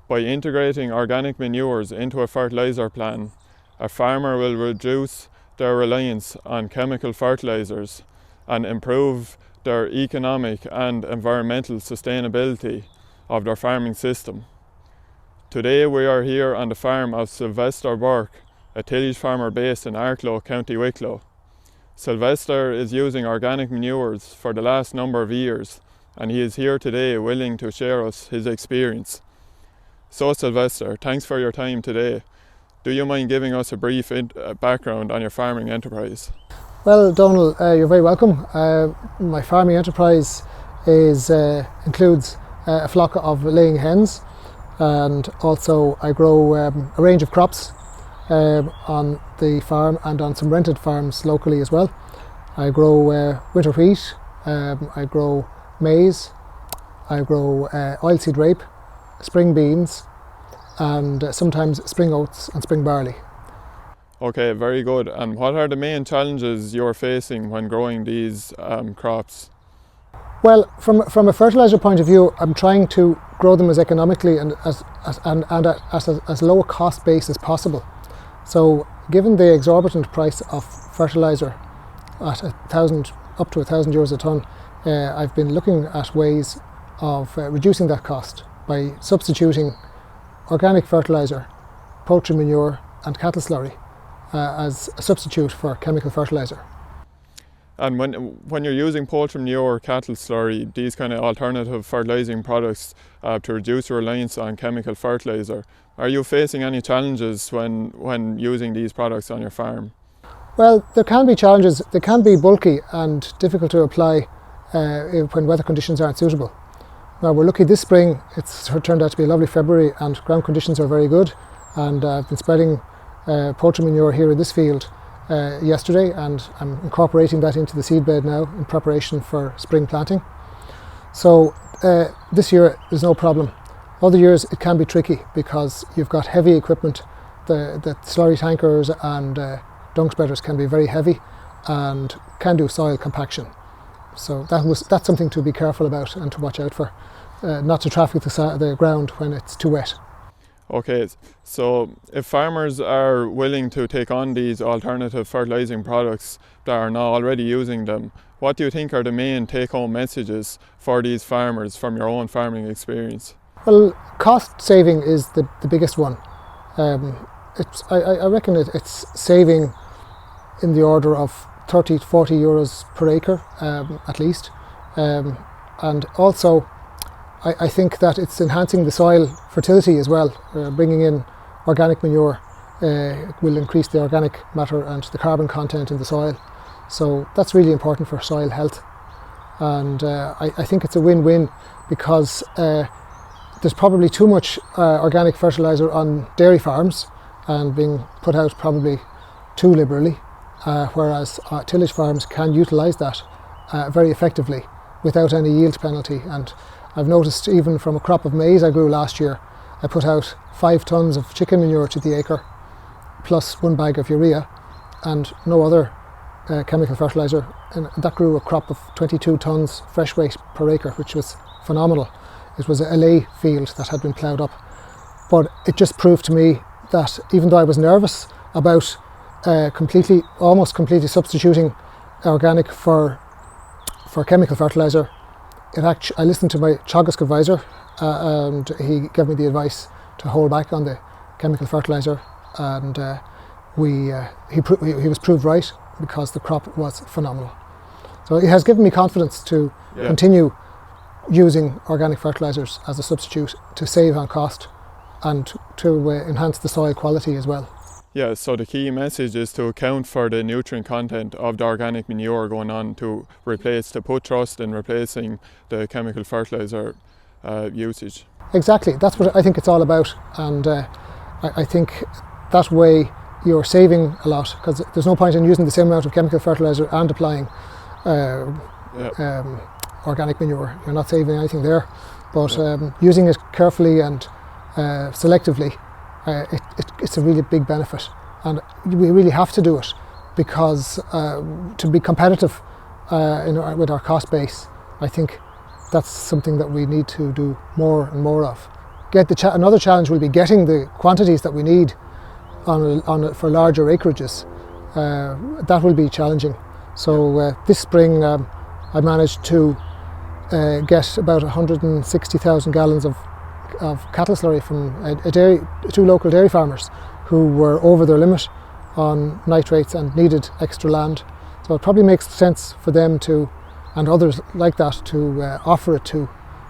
By integrating organic manures into a fertiliser plan, a farmer will reduce their reliance on chemical fertilisers and improve their economic and environmental sustainability of their farming system. Today we are here on the farm of Sylvester Burke, a tillage farmer based in Arklow, County Wicklow. Sylvester is using organic manures for the last number of years, and he is here today willing to share us his experience. So Sylvester, thanks for your time today. Do you mind giving us a brief background on your farming enterprise? Well, Donal, you're very welcome. My farming enterprise includes a flock of laying hens, and also I grow a range of crops on the farm and on some rented farms locally as well. I grow winter wheat, I grow maize, I grow oilseed rape, spring beans, and sometimes spring oats and spring barley. Okay, very good. And what are the main challenges you're facing when growing these crops? Well, from a fertiliser point of view, I'm trying to grow them as economically and at as low a cost base as possible. So, given the exorbitant price of fertiliser at up to €1,000 a tonne, I've been looking at ways of reducing that cost by substituting organic fertiliser, poultry manure and cattle slurry as a substitute for chemical fertiliser. And when you're using poultry manure or cattle slurry, these kind of alternative fertilising products to reduce your reliance on chemical fertiliser, are you facing any challenges when using these products on your farm? Well, there can be challenges. They can be bulky and difficult to apply when weather conditions aren't suitable. Now, we're lucky this spring, it's turned out to be a lovely February and ground conditions are very good, and I've been spreading poultry manure here in this field yesterday, and I'm incorporating that into the seed bed now in preparation for spring planting. So this year there's no problem. Other years it can be tricky because you've got heavy equipment. The slurry tankers and dung spreaders can be very heavy and can do soil compaction. So that's something to be careful about and to watch out for, not to traffic the ground when it's too wet. Okay, so if farmers are willing to take on these alternative fertilising products that are not already using them, what do you think are the main take-home messages for these farmers from your own farming experience? Well, cost saving is the biggest one. I reckon it's saving in the order of 30 to 40 euros per acre at least, and also I think that it's enhancing the soil fertility as well. Bringing in organic manure will increase the organic matter and the carbon content in the soil, so that's really important for soil health. And I think it's a win-win because there's probably too much organic fertiliser on dairy farms and being put out probably too liberally, whereas tillage farms can utilise that very effectively without any yield penalty. And I've noticed even from a crop of maize I grew last year, I put out 5 tonnes of chicken manure to the acre plus 1 bag of urea and no other chemical fertiliser, and that grew a crop of 22 tonnes fresh weight per acre, which was phenomenal. It was a lay field that had been ploughed up, but it just proved to me that even though I was nervous about almost completely substituting organic for chemical fertiliser, I listened to my teagasc advisor and he gave me the advice to hold back on the chemical fertiliser, and he was proved right because the crop was phenomenal. So it has given me confidence to continue using organic fertilisers as a substitute to save on cost and to enhance the soil quality as well. Yeah, so the key message is to account for the nutrient content of the organic manure going on to put trust in replacing the chemical fertiliser usage. Exactly, that's what I think it's all about, and I think that way you're saving a lot, because there's no point in using the same amount of chemical fertiliser and applying organic manure. You're not saving anything there, but using it carefully and selectively, it's a really big benefit, and we really have to do it because to be competitive with our cost base, I think that's something that we need to do more and more of, another challenge will be getting the quantities that we need for larger acreages. That will be challenging. So this spring I managed to get about 160,000 gallons of cattle slurry from two local dairy farmers who were over their limit on nitrates and needed extra land. So it probably makes sense for them to, and others like that, to offer it to,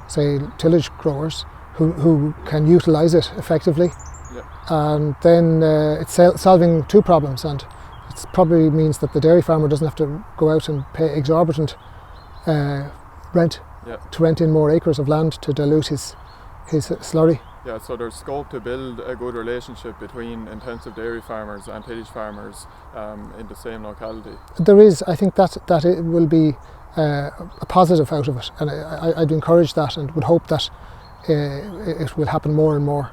say, tillage growers who can utilise it effectively. Yeah. And then it's solving two problems, and it probably means that the dairy farmer doesn't have to go out and pay exorbitant rent to rent in more acres of land to dilute his slurry. Yeah, so there's scope to build a good relationship between intensive dairy farmers and tillage farmers in the same locality. There is. I think that it will be a positive out of it, and I'd encourage that and would hope that it will happen more and more.